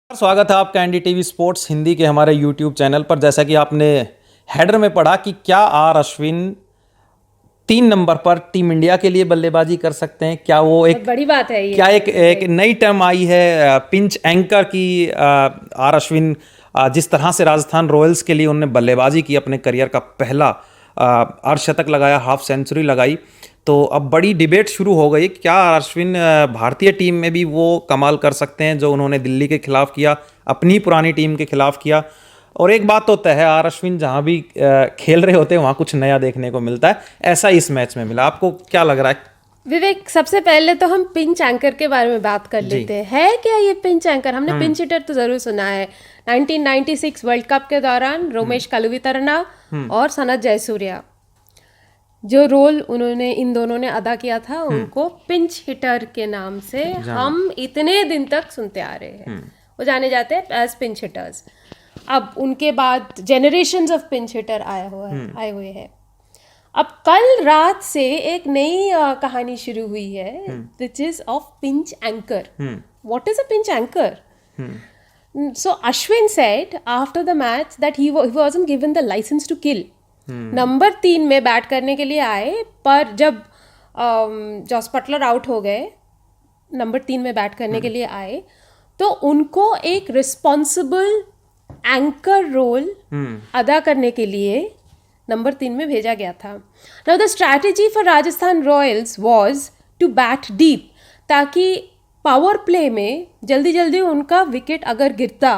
स्वागत है आपका एनडीटीवी स्पोर्ट्स हिंदी के हमारे यूट्यूब चैनल पर। जैसा कि आपने हेडर में पढ़ा कि क्या आर अश्विन 3 नंबर पर टीम इंडिया के लिए बल्लेबाजी कर सकते हैं, क्या वो एक बड़ी बात है ये। क्या एक नई टर्म आई है पिंच एंकर की। आर अश्विन जिस तरह से राजस्थान रॉयल्स के लिए उन्होंने बल्लेबाजी की, अपने करियर का पहला अर्धशतक लगाया, हाफ सेंचुरी लगाई, तो अब बड़ी डिबेट शुरू हो गई। क्या अश्विन भारतीय टीम में भी वो कमाल कर सकते हैं जो उन्होंने दिल्ली के खिलाफ किया, अपनी पुरानी टीम के खिलाफ किया। और एक बात तो तय है, आर अश्विन जहां भी खेल रहे होते हैं वहां कुछ नया देखने को मिलता है। ऐसा इस मैच में मिला। आपको क्या लग रहा है? विवेक, सबसे पहले तो हम पिंच एंकर के बारे में बात कर लेते हैं। है क्या ये पिंच एंकर? हमने पिंच हिटर तो जरूर सुना है। 1996 वर्ल्ड कप के दौरान रोमेश कलुवितरना और सनत जयसूर्या, जो रोल उन्होंने इन दोनों ने अदा किया था, उनको पिंच हिटर के नाम से हम इतने दिन तक सुनते आ रहे हैं। वो जाने जाते हैं एज पिंच हिटर्स। अब उनके बाद जेनरेशंस ऑफ पिंच हिटर आए हुए हैं। अब कल रात से एक नई कहानी शुरू हुई है, which is of pinch anchor. What is a pinch anchor? So Ashwin said after the match that he wasn't given the licence to kill. Number 3 में बैट करने के लिए आए, पर जब जॉस बटलर आउट हो गए, नंबर 3 में बैट करने के लिए आए, तो उनको एक रिस्पॉन्सिबल एंकर रोल अदा करने के लिए नंबर 3 में भेजा गया था। Now the strategy for Rajasthan Royals was to bat deep, ताकि पावर प्ले में जल्दी जल्दी उनका विकेट अगर गिरता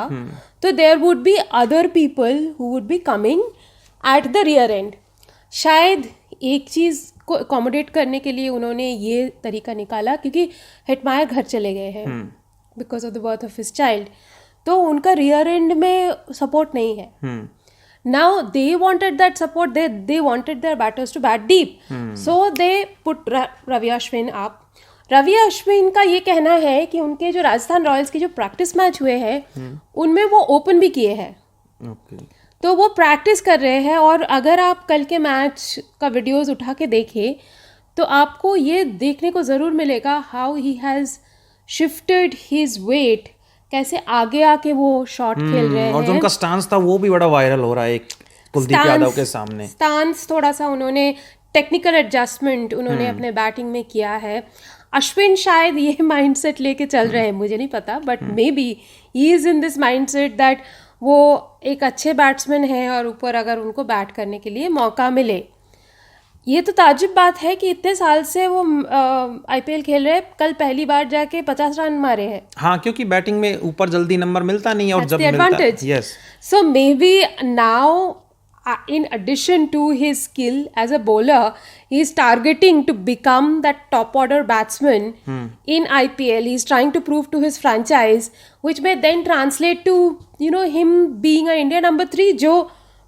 तो there would be other people who would be coming at the rear end. शायद एक चीज़ को अकोमोडेट करने के लिए उन्होंने ये तरीका निकाला, क्योंकि हेटमायर घर चले गए हैं because of the birth of his child, तो उनका रियर एंड में सपोर्ट नहीं है। Now they wanted that support. They wanted their batters to bat deep. So they put Ravi Ashwin up. Ravi Ashwin का ये कहना है कि उनके जो राजस्थान रॉयल्स के जो प्रैक्टिस मैच हुए हैं उनमें वो ओपन भी किए हैं। तो वो प्रैक्टिस कर रहे हैं, और अगर आप कल के मैच का वीडियोस उठा के देखें तो आपको ये देखने को ज़रूर मिलेगा how he has shifted his weight, कैसे आगे आके वो शॉट खेल रहे हैं। और जो उनका स्टांस था वो भी बड़ा वायरल हो रहा है एक कुलदीप यादव के सामने। स्टांस थोड़ा सा उन्होंने टेक्निकल एडजस्टमेंट उन्होंने अपने बैटिंग में किया है। अश्विन शायद ये माइंडसेट लेके चल रहे हैं, मुझे नहीं पता, but may be he is in this mindset that वो एक अच्छे बैट्समैन हैं और ऊपर अगर उनको बैट करने के लिए मौका मिले। ये तो ताज्जुब बात है कि इतने साल से वो आईपीएल खेल रहे हैं, कल पहली बार जाके 50 रन मारे हैं। हाँ, क्योंकि बैटिंग में ऊपर जल्दी नंबर मिलता नहीं, और जब मिलता है, yes. So may be now in addition to his skill as a bowler, he is targeting to become that top order batsman in IPL. He is trying to prove to his franchise, which may then translate to him being a India number 3, जो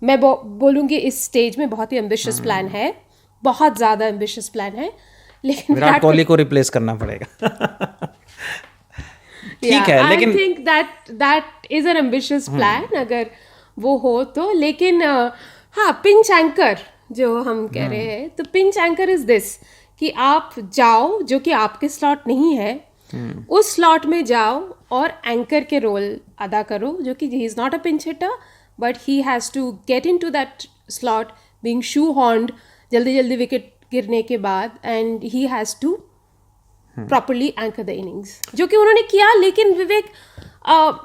मैं बोलूँगी इस stage में बहुत ही ambitious plan है, बहुत ज़्यादा ambitious plan है। लेकिन विराट कोहली को रिप्लेस करना पड़ेगा। ठीक है, लेकिन I think that is an ambitious plan अगर वो हो तो। लेकिन हाँ, पिंच एंकर जो हम कह रहे हैं, तो पिंच एंकर इज दिस कि आप जाओ, जो कि आपके स्लॉट नहीं है, उस स्लॉट में जाओ और एंकर के रोल अदा करो, जो कि he is not a pinch hitter, but he has to get in to that slot being shoehorned जल्दी जल्दी विकेट गिरने के बाद, and he has to properly anchor the innings, जो कि उन्होंने किया। लेकिन विवेक,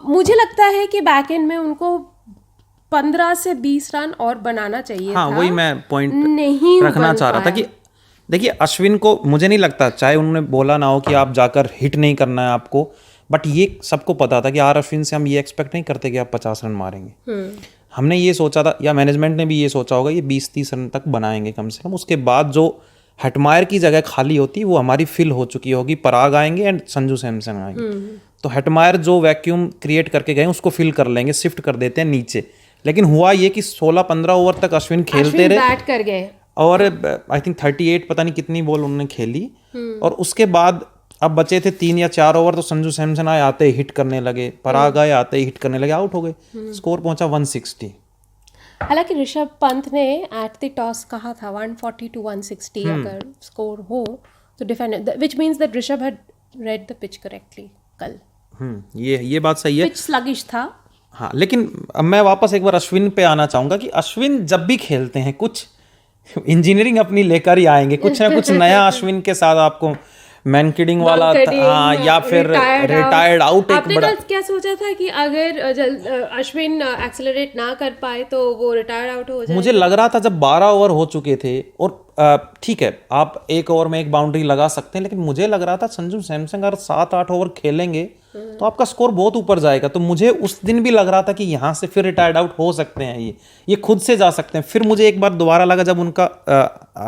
मुझे लगता है कि बैक एंड में उनको 15 से 20 रन और बनाना चाहिए था। वही मैं पॉइंट नहीं रखना चाह रहा था कि देखिए, अश्विन को मुझे नहीं लगता, चाहे उन्होंने बोला ना हो कि आप जाकर हिट नहीं करना है आपको, बट ये सबको पता था कि आर अश्विन से हम ये एक्सपेक्ट नहीं करते कि आप 50 रन मारेंगे। हमने ये सोचा था, या मैनेजमेंट ने भी ये सोचा होगा, ये 20-30 रन तक बनाएंगे कम से कम। उसके बाद जो हेटमायर की जगह खाली होती वो हमारी फिल हो चुकी होगी, पराग आएंगे एंड संजू सैमसन आएंगे, तो हेटमायर जो वैक्यूम क्रिएट करके गए उसको फिल कर लेंगे, शिफ्ट कर देते हैं नीचे। लेकिन हुआ ये कि 16-15 ओवर तक अश्विन खेलते रहे, बैट कर गए, और आई थिंक 38 पता नहीं कितनी बॉल उन्होंने खेली, और उसके बाद अब बचे थे 3 या 4 ओवर, तो संजू सैमसन आए, आते ही हिट करने लगे, पराग आए, आते ही हिट करने लगे, आउट हो गए। स्कोर पहुंचा 160। हालांकि ऋषभ पंत ने एट द टॉस कहा था 140 to 160 अगर स्कोर हो तो defend, which means that Rishabh had read the pitch correctly कल। ये बात सही है। पिच स्लगिश था। हाँ, लेकिन अब मैं वापस एक बार अश्विन पे आना चाहूंगा कि अश्विन जब भी खेलते हैं कुछ इंजीनियरिंग अपनी लेकर ही आएंगे, कुछ ना कुछ नया अश्विन के साथ आपको मैनकिडिंग वाला हाँ, या फिर रिटायर्ड आउट। एक बड़ा क्या सोचा था कि अगर अश्विन एक्सेलरेट ना कर पाए तो वो रिटायर आउट हो जाए? मुझे लग रहा था जब 12 ओवर हो चुके थे, और ठीक है आप एक ओवर में एक बाउंड्री लगा सकते हैं, लेकिन मुझे लग रहा था संजू सैमसन अगर 7-8 ओवर खेलेंगे तो आपका स्कोर बहुत ऊपर जाएगा। तो मुझे उस दिन भी लग रहा था कि यहाँ से फिर रिटायर्ड आउट हो सकते हैं, ये खुद से जा सकते हैं। फिर मुझे एक बार दोबारा लगा जब उनका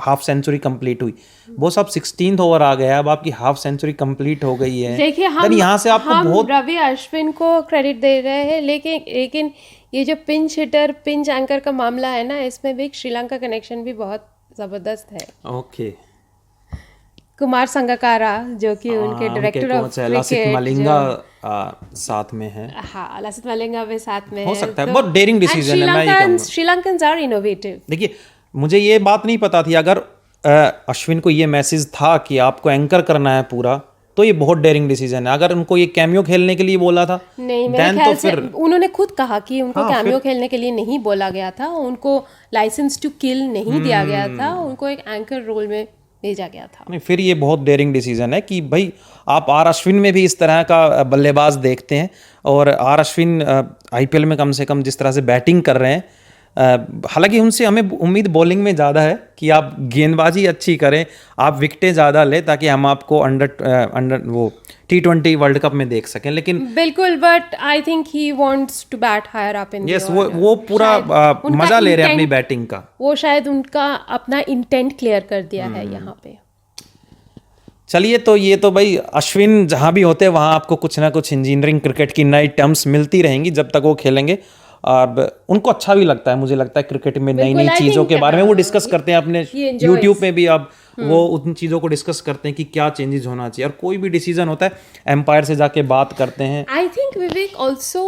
हाफ सेंचुरी कंप्लीट हुई, वो सब 16th ओवर आ गया, अब आपकी हाफ सेंचुरी कंप्लीट हो गई है। देखिए हम यहाँ से आपको बहुत रवि अश्विन को क्रेडिट दे रहे हैं, लेकिन ये जो पिंच हिटर पिंच एंकर का मामला है ना, इसमें भी श्रीलंका कनेक्शन भी बहुत जबरदस्त है। ओके, कुमार संगकारा जो कि उनके director of cricket, Lasith Malinga साथ में है। हाँ, लसित मलिंगा भी साथ में हो सकता है, बहुत डेयरिंग डिसीजन है। मैं श्रीलंकन्स आर इनोवेटिव। देखिए मुझे ये बात नहीं पता थी, अगर अश्विन को ये मैसेज था कि आपको एंकर करना है पूरा, तो ये बहुत डेयरिंग डिसीजन है। अगर उनको ये कैमियो खेलने के लिए बोला था, नहीं, मेरे ख्याल से उन्होंने खुद कहा कि उनको कैमियो खेलने के लिए नहीं बोला गया था, उनको लाइसेंस टू किल नहीं दिया गया था, उनको एक एंकर रोल में भेजा गया था। नहीं, फिर ये बहुत डेयरिंग डिसीजन है कि भाई आप आर अश्विन में भी इस तरह का बल्लेबाज देखते हैं, और आर अश्विन आईपीएल में कम से कम जिस तरह से बैटिंग कर रहे हैं, हालांकि उनसे हमें उम्मीद बॉलिंग में ज़्यादा है कि आप गेंदबाजी अच्छी करें, आप विकेटें ज़्यादा लें, ताकि हम आपको अंडर वो T20 वर्ल्ड कप में देख सकें। लेकिन बिल्कुल, but I think he wants to bat higher up in yes, वो पूरा मजा ले रहे हैं अपनी बैटिंग का। वो शायद उनका अपना इंटेंट क्लियर कर दिया है यहाँ पे। चलिए, तो ये तो भाई अश्विन जहाँ भी होते हैं वहाँ आपको कुछ ना कुछ इंजीनियरिंग क्रिकेट की नई टर्म्स मिलती रहेंगी जब तक वो खेलेंगे। अब उनको अच्छा भी लगता है, मुझे लगता है क्रिकेट में नई नई चीज़ों के बारे में वो डिस्कस करते हैं अपने यूट्यूब में भी। अब वो उन चीज़ों को डिस्कस करते हैं कि क्या चेंजेस होना चाहिए, और कोई भी डिसीजन होता है एम्पायर से जाके बात करते हैं। आई थिंक विवेक ऑल्सो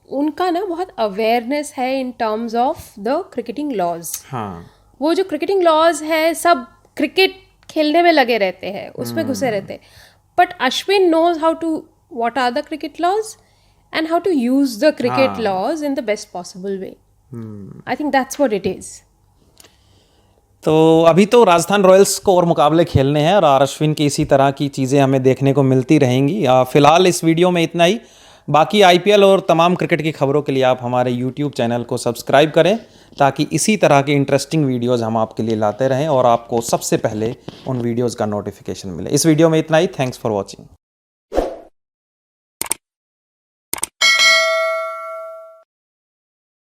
उनका ना बहुत अवेयरनेस है in terms of the cricketing laws. हाँ, वो जो क्रिकेटिंग लॉज है, सब क्रिकेट खेलने में लगे रहते हैं, उसमें घुसे रहते हैं, but Ashwin knows how to what are the cricket laws and how to use the cricket laws in the best possible way. I think that's what it is. तो अभी तो राजस्थान रॉयल्स को और मुकाबले खेलने हैं, और आर अश्विन की इसी तरह की चीज़ें हमें देखने को मिलती रहेंगी। फिलहाल इस वीडियो में इतना ही। बाकी आईपीएल और तमाम क्रिकेट की खबरों के लिए आप हमारे यूट्यूब चैनल को सब्सक्राइब करें, ताकि इसी तरह के इंटरेस्टिंग वीडियोज़ हम आपके लिए लाते रहें और आपको सबसे पहले उन वीडियोज़ का नोटिफिकेशन मिले। इस वीडियो में इतना ही। Thanks for watching.